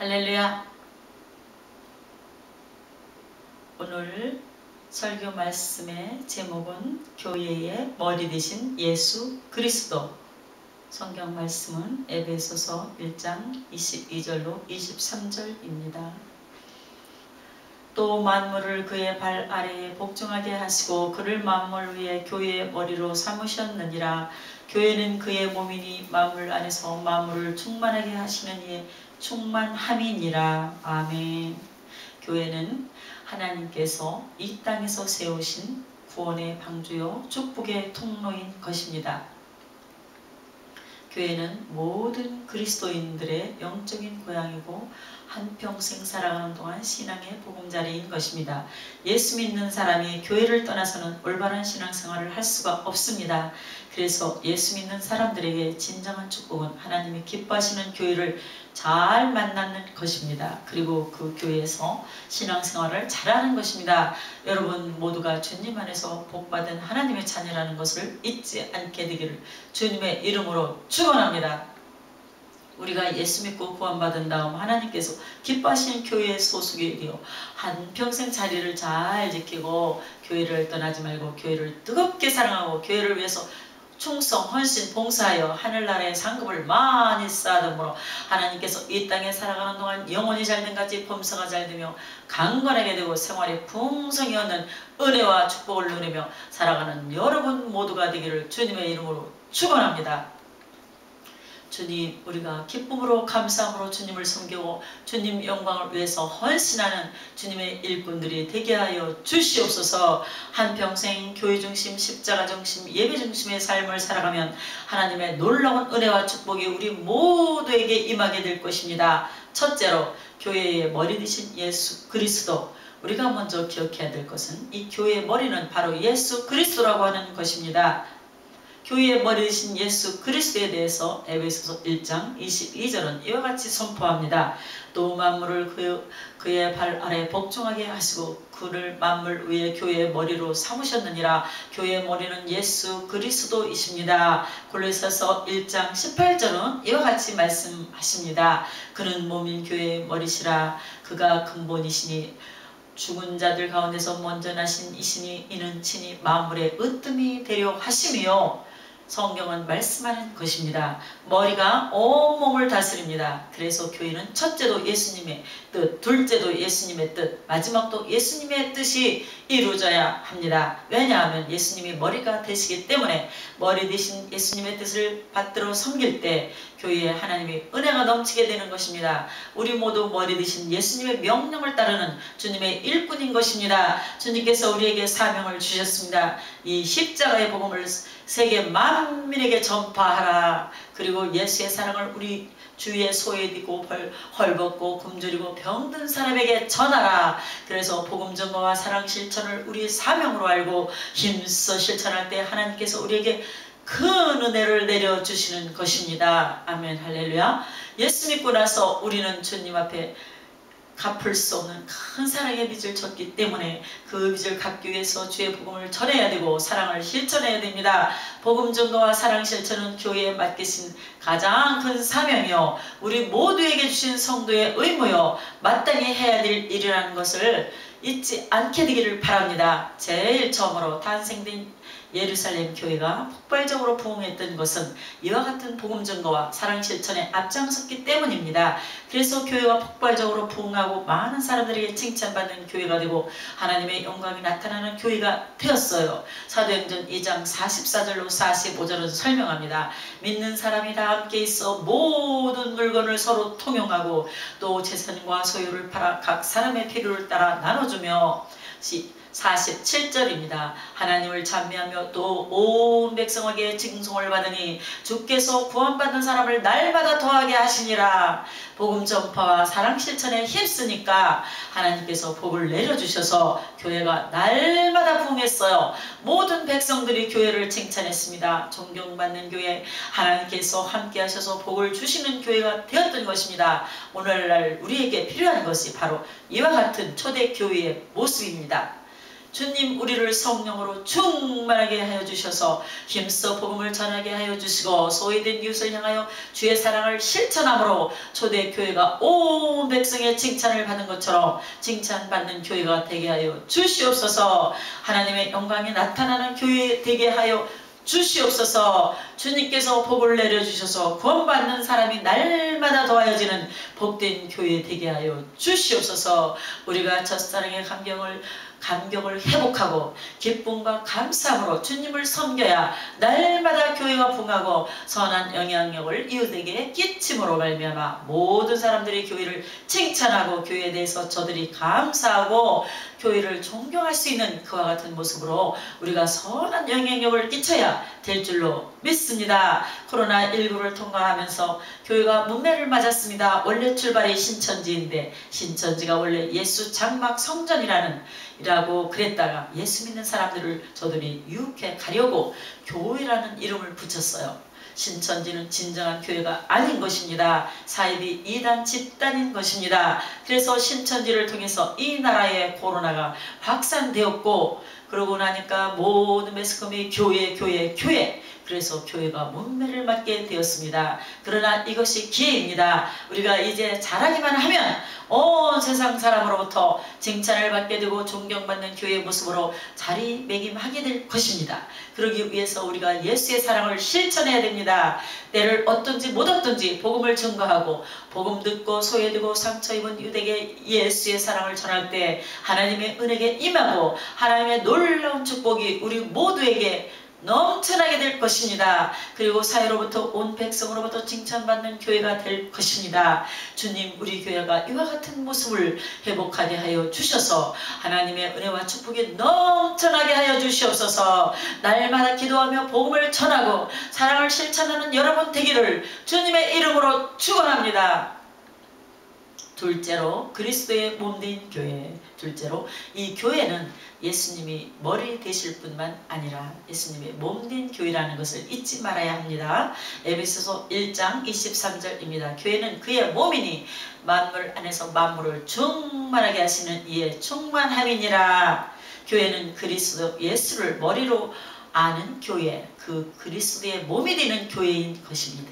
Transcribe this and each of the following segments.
할렐루야. 오늘 설교 말씀의 제목은 교회의 머리 되신 예수 그리스도. 성경 말씀은 에베소서 1장 22절로 23절입니다. 또 만물을 그의 발 아래에 복종하게 하시고 그를 만물 위에 교회의 머리로 삼으셨느니라. 교회는 그의 몸이니 만물 안에서 만물을 충만하게 하시는 이의 충만함이니라. 아멘. 교회는 하나님께서 이 땅에서 세우신 구원의 방주요 축복의 통로인 것입니다. 교회는 모든 그리스도인들의 영적인 고향이고 한평생 살아가는 동안 신앙의 보금자리인 것입니다. 예수 믿는 사람이 교회를 떠나서는 올바른 신앙생활을 할 수가 없습니다. 그래서 예수 믿는 사람들에게 진정한 축복은 하나님이 기뻐하시는 교회를 잘 만나는 것입니다. 그리고 그 교회에서 신앙생활을 잘하는 것입니다. 여러분 모두가 주님 안에서 복받은 하나님의 자녀라는 것을 잊지 않게 되기를 주님의 이름으로 축원합니다. 우리가 예수 믿고 구원받은 다음 하나님께서 기뻐하시는 교회의 소속이 되어 한평생 자리를 잘 지키고 교회를 떠나지 말고 교회를 뜨겁게 사랑하고 교회를 위해서 충성, 헌신, 봉사하여 하늘나라의 상급을 많이 쌓아둠으로 하나님께서 이 땅에 살아가는 동안 영혼이 잘된 같이 범사가 잘되며 강건하게 되고 생활에 풍성히 얻는 은혜와 축복을 누리며 살아가는 여러분 모두가 되기를 주님의 이름으로 축원합니다. 주님, 우리가 기쁨으로 감사함으로 주님을 섬기고 주님 영광을 위해서 헌신하는 주님의 일꾼들이 되게 하여 주시옵소서. 한평생 교회 중심, 십자가 중심, 예배 중심의 삶을 살아가면 하나님의 놀라운 은혜와 축복이 우리 모두에게 임하게 될 것입니다. 첫째로 교회의 머리 되신 예수 그리스도. 우리가 먼저 기억해야 될 것은 이 교회의 머리는 바로 예수 그리스도라고 하는 것입니다. 교회의 머리 되신 예수 그리스도에 대해서 에베소서 1장 22절은 이와 같이 선포합니다. 또 만물을 그의 발 아래 복종하게 하시고 그를 만물 위에 교회의 머리로 삼으셨느니라. 교회의 머리는 예수 그리스도이십니다. 골로새서 1장 18절은 이와 같이 말씀하십니다. 그는 몸인 교회의 머리시라. 그가 근본이시니 죽은 자들 가운데서 먼저 나신 이시니 이는 친히 만물의 으뜸이 되려 하심이요. 성경은 말씀하는 것입니다. 머리가 온몸을 다스립니다. 그래서 교회는 첫째도 예수님의 뜻, 둘째도 예수님의 뜻, 마지막도 예수님의 뜻이 이루어져야 합니다. 왜냐하면 예수님이 머리가 되시기 때문에 머리 되신 예수님의 뜻을 받들어 섬길 때 교회에 하나님의 은혜가 넘치게 되는 것입니다. 우리 모두 머리 되신 예수님의 명령을 따르는 주님의 일꾼인 것입니다. 주님께서 우리에게 사명을 주셨습니다. 이 십자가의 복음을 세계 만민에게 전파하라. 그리고 예수의 사랑을 우리 주위에 소외되고 헐벗고 굶주리고 병든 사람에게 전하라. 그래서 복음 전가와 사랑 실천을 우리의 사명으로 알고 힘써 실천할 때 하나님께서 우리에게 큰 은혜를 내려주시는 것입니다. 아멘. 할렐루야. 예수 믿고 나서 우리는 주님 앞에 갚을 수 없는 큰 사랑의 빚을 졌기 때문에 그 빚을 갚기 위해서 주의 복음을 전해야 되고 사랑을 실천해야 됩니다. 복음 전도와 사랑 실천은 교회에 맡기신 가장 큰 사명이요 우리 모두에게 주신 성도의 의무요 마땅히 해야 될 일이라는 것을 잊지 않게 되기를 바랍니다. 제일 처음으로 탄생된 예루살렘 교회가 폭발적으로 부흥했던 것은 이와 같은 복음 전거와 사랑 실천에 앞장섰기 때문입니다. 그래서 교회가 폭발적으로 부흥하고 많은 사람들에게 칭찬받는 교회가 되고 하나님의 영광이 나타나는 교회가 되었어요. 사도행전 2장 44절로 45절은 설명합니다. 믿는 사람이 다 함께 있어 모든 물건을 서로 통용하고 또 재산과 소유를 팔아 각 사람의 필요를 따라 나눠주며 47절입니다. 하나님을 찬미하며 또 온 백성에게 징송을 받으니 주께서 구원받는 사람을 날마다 더하게 하시니라. 복음 전파와 사랑 실천에 힘쓰니까 하나님께서 복을 내려주셔서 교회가 날마다 부흥했어요. 모든 백성들이 교회를 칭찬했습니다. 존경받는 교회, 하나님께서 함께 하셔서 복을 주시는 교회가 되었던 것입니다. 오늘날 우리에게 필요한 것이 바로 이와 같은 초대교회의 모습입니다. 주님 우리를 성령으로 충만하게 하여 주셔서 힘써 복음을 전하게 하여 주시고 소외된 이웃을 향하여 주의 사랑을 실천함으로 초대교회가 온 백성의 칭찬을 받는 것처럼 칭찬받는 교회가 되게 하여 주시옵소서. 하나님의 영광이 나타나는 교회 되게 하여 주시옵소서. 주님께서 복을 내려주셔서 구원받는 사람이 날마다 더하여지는 복된 교회 되게 하여 주시옵소서. 우리가 첫사랑의 감격을 회복하고 기쁨과 감사함으로 주님을 섬겨야 날마다 교회가 부흥하고 선한 영향력을 이웃에게 끼침으로 말미암아 모든 사람들이 교회를 칭찬하고 교회에 대해서 저들이 감사하고 교회를 존경할 수 있는 그와 같은 모습으로 우리가 선한 영향력을 끼쳐야 될 줄로 믿습니다. 코로나19를 통과하면서 교회가 문매를 맞았습니다. 원래 출발이 신천지인데 신천지가 원래 예수 장막 성전이라고 그랬다가 예수 믿는 사람들을 저들이 유혹해 가려고 교회라는 이름을 붙였어요. 신천지는 진정한 교회가 아닌 것입니다. 사이비 이단 집단인 것입니다. 그래서 신천지를 통해서 이 나라의 코로나가 확산되었고 그러고 나니까 모든 매스컴이 교회 그래서 교회가 문매를 맞게 되었습니다. 그러나 이것이 기회입니다. 우리가 이제 잘하기만 하면 온 세상 사람으로부터 칭찬을 받게 되고 존경받는 교회의 모습으로 자리매김하게 될 것입니다. 그러기 위해서 우리가 예수의 사랑을 실천해야 됩니다. 때를 어떤지 못 어떤지 복음을 증거하고 복음 듣고 소외되고 상처 입은 유대에게 예수의 사랑을 전할 때 하나님의 은혜에 임하고 하나님의 놀라운 축복이 우리 모두에게 넘쳐나게 될 것입니다. 그리고 사회로부터 온 백성으로부터 칭찬받는 교회가 될 것입니다. 주님 우리 교회가 이와 같은 모습을 회복하게 하여 주셔서 하나님의 은혜와 축복이 넘쳐나게 하여 주시옵소서. 날마다 기도하며 복음을 전하고 사랑을 실천하는 여러분 되기를 주님의 이름으로 축원합니다. 둘째로 그리스도의 몸된 교회. 둘째로 이 교회는 예수님이 머리 되실 뿐만 아니라 예수님의 몸된 교회라는 것을 잊지 말아야 합니다. 에베소서 1장 23절입니다. 교회는 그의 몸이니 만물 안에서 만물을 충만하게 하시는 이의 충만함이니라. 교회는 그리스도 예수를 머리로 아는 교회, 그 그리스도의 몸이 되는 교회인 것입니다.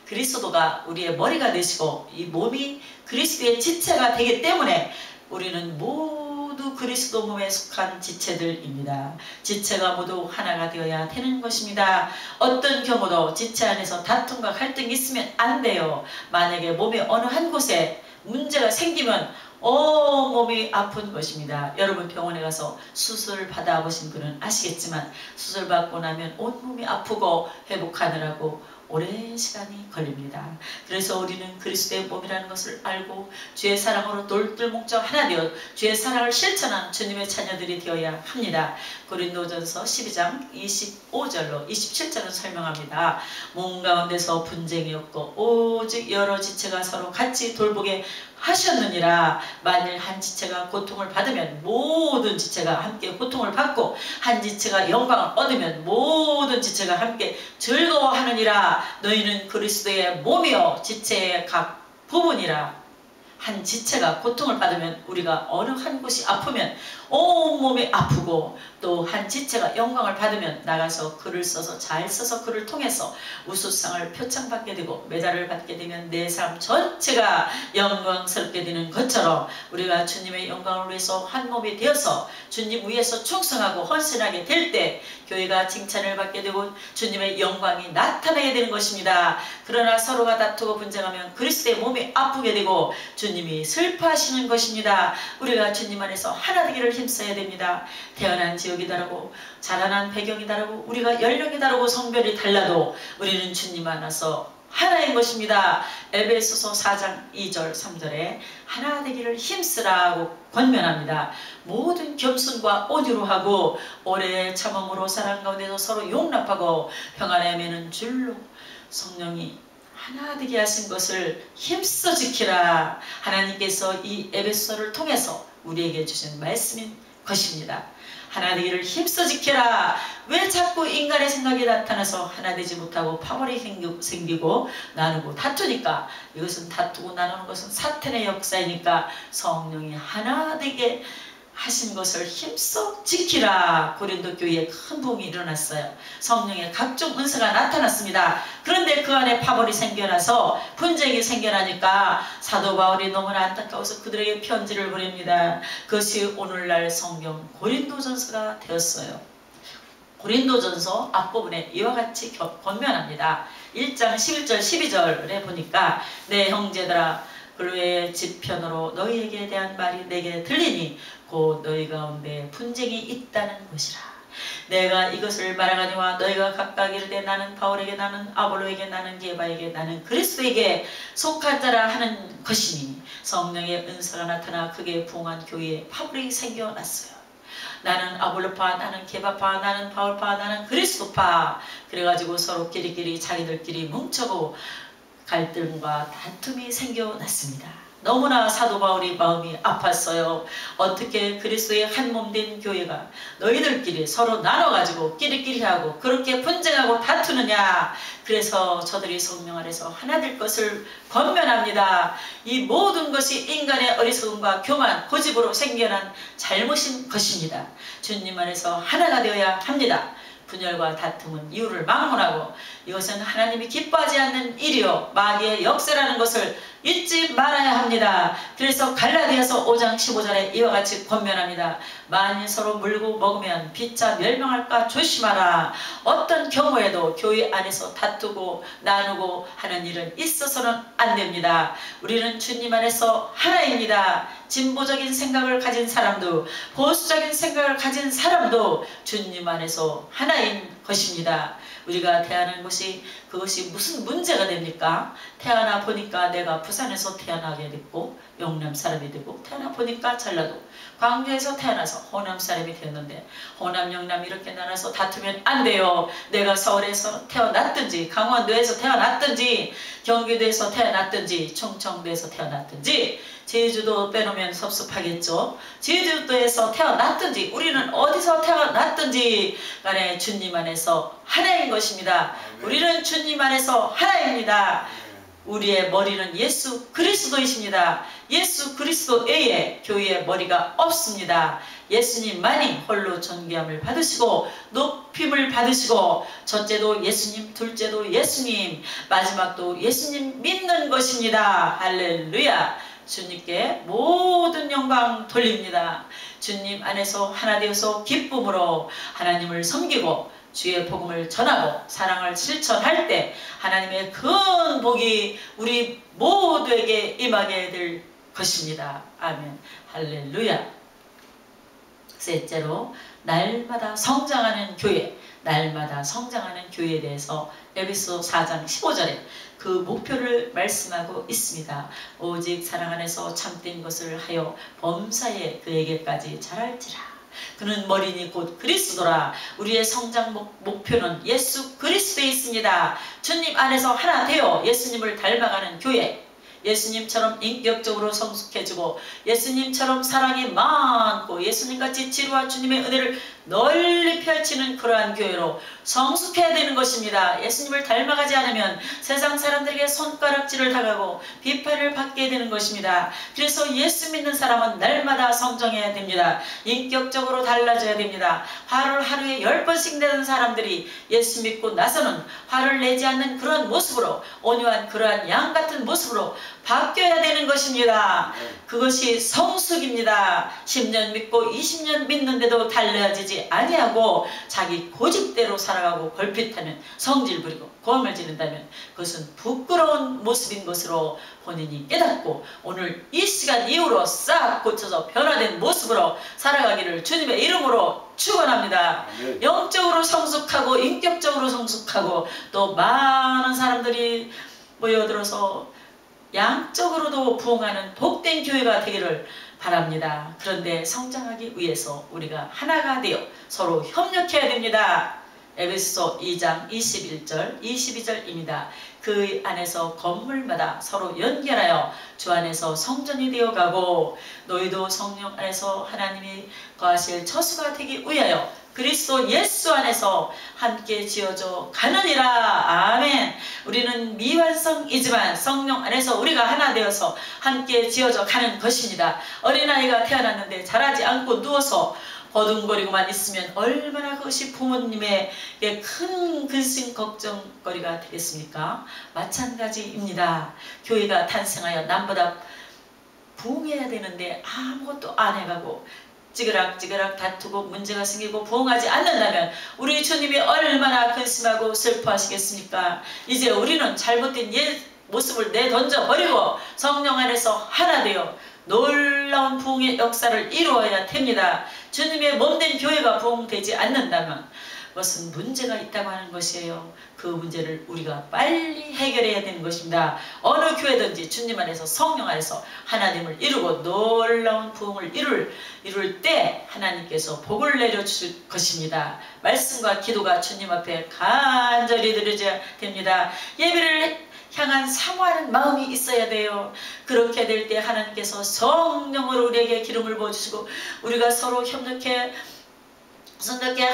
그리스도가 우리의 머리가 되시고 이 몸이 그리스도의 지체가 되기 때문에 우리는 모두 그리스도 몸에 속한 지체들입니다. 지체가 모두 하나가 되어야 되는 것입니다. 어떤 경우도 지체 안에서 다툼과 갈등이 있으면 안 돼요. 만약에 몸의 어느 한 곳에 문제가 생기면 몸이 아픈 것입니다. 여러분 병원에 가서 수술 받아보신 분은 아시겠지만 수술 받고 나면 온몸이 아프고 회복하느라고 오랜 시간이 걸립니다. 그래서 우리는 그리스도의 몸이라는 것을 알고 주의 사랑으로 돌들목적 하나 되어 주의 사랑을 실천한 주님의 자녀들이 되어야 합니다. 고린도전서 12장 25절로 27절은 설명합니다. 몸 가운데서 분쟁이 없고 오직 여러 지체가 서로 같이 돌보게 하셨느니라. 만일 한 지체가 고통을 받으면 모든 지체가 함께 고통을 받고 한 지체가 영광을 얻으면 모든 지체가 함께 즐거워하느니라. 너희는 그리스도의 몸이요 지체의 각 부분이라. 한 지체가 고통을 받으면 우리가 어느 한 곳이 아프면 온몸이 아프고 또 한 지체가 영광을 받으면 나가서 글을 써서 잘 써서 그를 통해서 우수상을 표창받게 되고 메달을 받게 되면 내 삶 전체가 영광스럽게 되는 것처럼 우리가 주님의 영광을 위해서 한 몸이 되어서 주님 위해서 충성하고 헌신하게 될 때 교회가 칭찬을 받게 되고 주님의 영광이 나타나게 되는 것입니다. 그러나 서로가 다투고 분쟁하면 그리스도의 몸이 아프게 되고 주님이 슬퍼하시는 것입니다. 우리가 주님 안에서 하나 되기를 힘써야 됩니다. 태어난 지역이 다르고 자라난 배경이 다르고 우리가 연령이 다르고 성별이 달라도 우리는 주님 안에서 하나인 것입니다. 에베소서 4장 2절 3절에 하나 되기를 힘쓰라고 권면합니다. 모든 겸손과 온유로 하고 오래 참음으로 사랑 가운데서 서로 용납하고 평안에 매는 줄로 성령이 하나 되게 하신 것을 힘써 지키라. 하나님께서 이 에베소서를 통해서 우리에게 주신 말씀인 것입니다. 하나 되기를 힘써 지켜라. 왜 자꾸 인간의 생각이 나타나서 하나 되지 못하고 파벌이 생기고 나누고 다투니까? 이것은 다투고 나누는 것은 사탄의 역사이니까 성령이 하나 되게 하신 것을 힘써 지키라. 고린도 교회에 큰 부흥이 일어났어요. 성령의 각종 은사가 나타났습니다. 그런데 그 안에 파벌이 생겨나서 분쟁이 생겨나니까 사도 바울이 너무나 안타까워서 그들에게 편지를 보냅니다. 그것이 오늘날 성경 고린도전서가 되었어요. 고린도전서 앞부분에 이와 같이 권면합니다. 1장 11절 12절에 보니까 내 형제들아 그로의 지편으로 너희에게 대한 말이 내게 들리니 곧 너희 가운데 분쟁이 있다는 것이라. 내가 이것을 말하거니와 너희가 각각 이르되 나는 바울에게 나는 아볼로에게 나는 게바에게 나는 그리스도에게 속한 자라 하는 것이니 성령의 은사가 나타나 크게 부흥한 교회에 파벌이 생겨났어요. 나는 아볼로파, 나는 게바파, 나는 바울파, 나는 그리스도파. 그래가지고 서로 끼리끼리 자기들끼리 뭉쳐고 갈등과 다툼이 생겨났습니다. 너무나 사도 바울이 마음이 아팠어요. 어떻게 그리스도의 한 몸 된 교회가 너희들끼리 서로 나눠가지고 끼리끼리 하고 그렇게 분쟁하고 다투느냐. 그래서 저들이 성령 안에서 하나 될 것을 권면합니다. 이 모든 것이 인간의 어리석음과 교만, 고집으로 생겨난 잘못인 것입니다. 주님 안에서 하나가 되어야 합니다. 분열과 다툼은 이유를 막론하고 이것은 하나님이 기뻐하지 않는 일이요 마귀의 역사라는 것을 잊지 말아야 합니다. 그래서 갈라디아서 5장 15절에 이와 같이 권면합니다. 만일 서로 물고 먹으면 피차 멸망할까 조심하라. 어떤 경우에도 교회 안에서 다투고 나누고 하는 일은 있어서는 안 됩니다. 우리는 주님 안에서 하나입니다. 진보적인 생각을 가진 사람도 보수적인 생각을 가진 사람도 주님 안에서 하나인 것입니다. 우리가 태어난 것이 그것이 무슨 문제가 됩니까? 태어나 보니까 내가 부산에서 태어나게 됐고 영남 사람이 되고 태어나 보니까 전라도 광주에서 태어나서 호남 사람이 되었는데 호남 영남 이렇게 나눠서 다투면 안 돼요. 내가 서울에서 태어났든지 강원도에서 태어났든지 경기도에서 태어났든지 충청도에서 태어났든지 제주도 빼놓으면 섭섭하겠죠. 제주도에서 태어났든지 우리는 어디서 태어났든지 간에 주님 안에서 하나인 것입니다. 우리는 주님 안에서 하나입니다. 우리의 머리는 예수 그리스도이십니다. 예수 그리스도 외에 교회의 머리가 없습니다. 예수님만이 홀로 존귀함을 받으시고 높임을 받으시고 첫째도 예수님, 둘째도 예수님, 마지막도 예수님 믿는 것입니다. 할렐루야. 주님께 모든 영광 돌립니다. 주님 안에서 하나 되어서 기쁨으로 하나님을 섬기고 주의 복음을 전하고 사랑을 실천할 때 하나님의 큰 복이 우리 모두에게 임하게 될 것입니다. 아멘. 할렐루야. 셋째로 날마다 성장하는 교회, 날마다 성장하는 교회에 대해서 에베소 4장 15절에 그 목표를 말씀하고 있습니다. 오직 사랑 안에서 참된 것을 하여 범사에 그에게까지 자랄지라. 그는 머리니 곧 그리스도라. 우리의 성장 목표는 예수 그리스도에 있습니다. 주님 안에서 하나 되어 예수님을 닮아가는 교회, 예수님처럼 인격적으로 성숙해지고 예수님처럼 사랑이 많고 예수님같이 지루와 주님의 은혜를 널리 펼치는 그러한 교회로 성숙해야 되는 것입니다. 예수님을 닮아가지 않으면 세상 사람들에게 손가락질을 당하고 비판을 받게 되는 것입니다. 그래서 예수 믿는 사람은 날마다 성장해야 됩니다. 인격적으로 달라져야 됩니다. 화를 하루에 10번씩 내는 사람들이 예수 믿고 나서는 화를 내지 않는 그런 모습으로, 온유한 그러한 양 같은 모습으로 바뀌어야 되는 것입니다. 그것이 성숙입니다. 10년 믿고 20년 믿는데도 달라지지 아니하고 자기 고집대로 살아가고 걸핏하면 성질 부리고 고함을 지른다면 그것은 부끄러운 모습인 것으로 본인이 깨닫고 오늘 이 시간 이후로 싹 고쳐서 변화된 모습으로 살아가기를 주님의 이름으로 축원합니다. 영적으로 성숙하고 인격적으로 성숙하고 또 많은 사람들이 모여들어서 양적으로도 부흥하는 복된 교회가 되기를 바랍니다. 그런데 성장하기 위해서 우리가 하나가 되어 서로 협력해야 됩니다. 에베소 2장 21절 22절입니다. 그 안에서 건물마다 서로 연결하여 주 안에서 성전이 되어가고 너희도 성령 안에서 하나님이 거하실 처소가 되기 위하여 그리스도 예수 안에서 함께 지어져 가느니라. 아멘. 우리는 미완성이지만 성령 안에서 우리가 하나 되어서 함께 지어져 가는 것입니다. 어린아이가 태어났는데 자라지 않고 누워서 버둥거리고만 있으면 얼마나 그것이 부모님에게 큰 근심 걱정거리가 되겠습니까? 마찬가지입니다. 교회가 탄생하여 남보다 부흥해야 되는데 아무것도 안 해가고 찌그락찌그락 다투고 문제가 생기고 부흥하지 않는다면 우리 주님이 얼마나 근심하고 슬퍼하시겠습니까? 이제 우리는 잘못된 옛 모습을 내던져 버리고 성령 안에서 하나 되어 놀라운 부흥의 역사를 이루어야 됩니다. 주님의 몸된 교회가 부흥되지 않는다면 무슨 문제가 있다고 하는 것이에요. 그 문제를 우리가 빨리 해결해야 되는 것입니다. 어느 교회든지 주님 안에서 성령 안에서 하나님을 이루고 놀라운 부흥을 이룰 때 하나님께서 복을 내려주실 것입니다. 말씀과 기도가 주님 앞에 간절히 드려져야 됩니다. 예배를 향한 사모하는 마음이 있어야 돼요. 그렇게 될 때 하나님께서 성령으로 우리에게 기름을 부어주시고 우리가 서로 협력해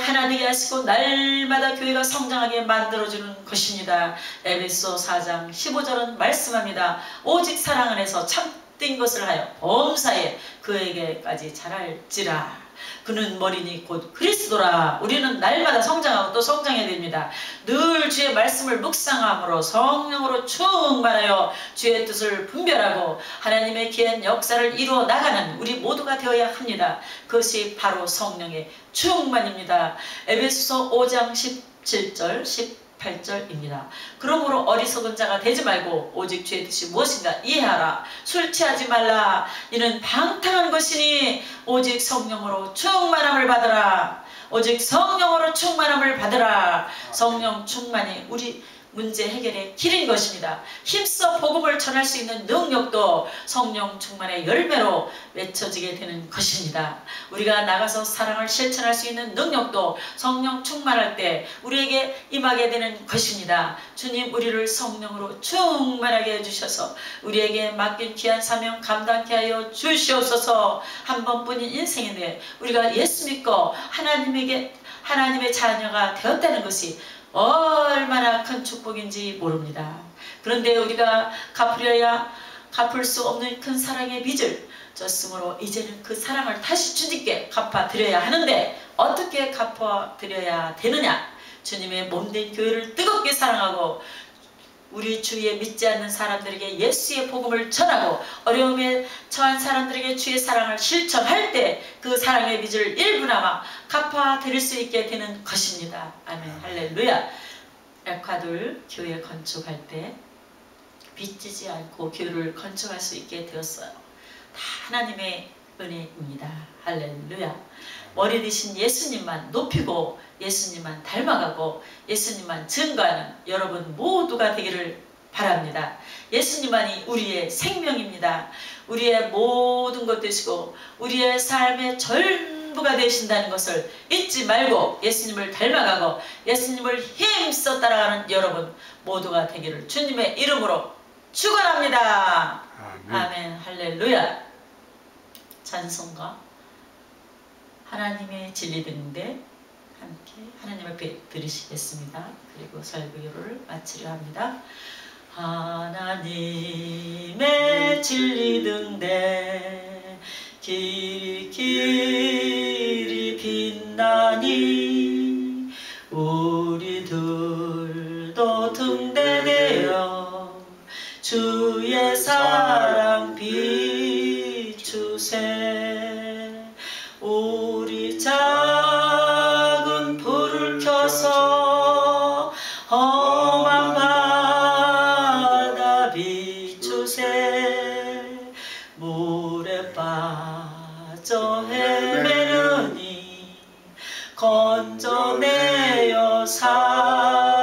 하나 되게 하시고 날마다 교회가 성장하게 만들어주는 것입니다. 에베소 4장 15절은 말씀합니다. 오직 사랑 안에서 참된 것을 하여 범사에 그에게까지 자랄지라. 그는 머리니 곧 그리스도라. 우리는 날마다 성장하고 또 성장해야 됩니다. 늘 주의 말씀을 묵상함으로 성령으로 충만하여 주의 뜻을 분별하고 하나님의 귀한 역사를 이루어 나가는 우리 모두가 되어야 합니다. 그것이 바로 성령의 충만입니다. 에베소서 5장 17절 18절입니다. 그러므로 어리석은 자가 되지 말고 오직 주의 뜻이 무엇인가 이해하라. 술 취하지 말라. 이는 방탕한 것이니 오직 성령으로 충만함을 받으라. 오직 성령으로 충만함을 받으라. 성령 충만이 우리 문제 해결의 길인 것입니다. 힘써 복음을 전할 수 있는 능력도 성령 충만의 열매로 맺혀지게 되는 것입니다. 우리가 나가서 사랑을 실천할 수 있는 능력도 성령 충만할 때 우리에게 임하게 되는 것입니다. 주님, 우리를 성령으로 충만하게 해주셔서 우리에게 맡긴 귀한 사명 감당케 하여 주시옵소서. 한 번뿐인 인생인데 우리가 예수 믿고 하나님의 자녀가 되었다는 것이 얼마나 큰 축복인지 모릅니다. 그런데 우리가 갚을 수 없는 큰 사랑의 빚을 졌으므로 이제는 그 사랑을 다시 주님께 갚아드려야 하는데 어떻게 갚아드려야 되느냐? 주님의 몸된 교회를 뜨겁게 사랑하고 우리 주위에 믿지 않는 사람들에게 예수의 복음을 전하고 어려움에 처한 사람들에게 주의 사랑을 실천할 때 그 사랑의 빚을 일부나마 갚아드릴 수 있게 되는 것입니다. 아멘. 할렐루야. 에콰도르 교회 건축할 때 빚지지 않고 교회를 건축할 수 있게 되었어요. 다 하나님의 은혜입니다. 할렐루야. 머리 되신 예수님만 높이고 예수님만 닮아가고 예수님만 증거하는 여러분 모두가 되기를 바랍니다. 예수님만이 우리의 생명입니다. 우리의 모든 것 되시고 우리의 삶의 전부가 되신다는 것을 잊지 말고 예수님을 닮아가고 예수님을 힘써 따라가는 여러분 모두가 되기를 주님의 이름으로 축원합니다. 아멘. 할렐루야. 찬송가 하나님의 진리 듣는데 함께 하나님 앞에 들으시겠습니다. 그리고 설교를 마치려 합니다. 하나님의 진리 등대 길이 길이 빛나니 우리들도 등대되어 주의 사랑 비추세. 우리 작은 불을 켜서 험한 바다 비추세. 물에 빠져 헤매느니 건져내어 사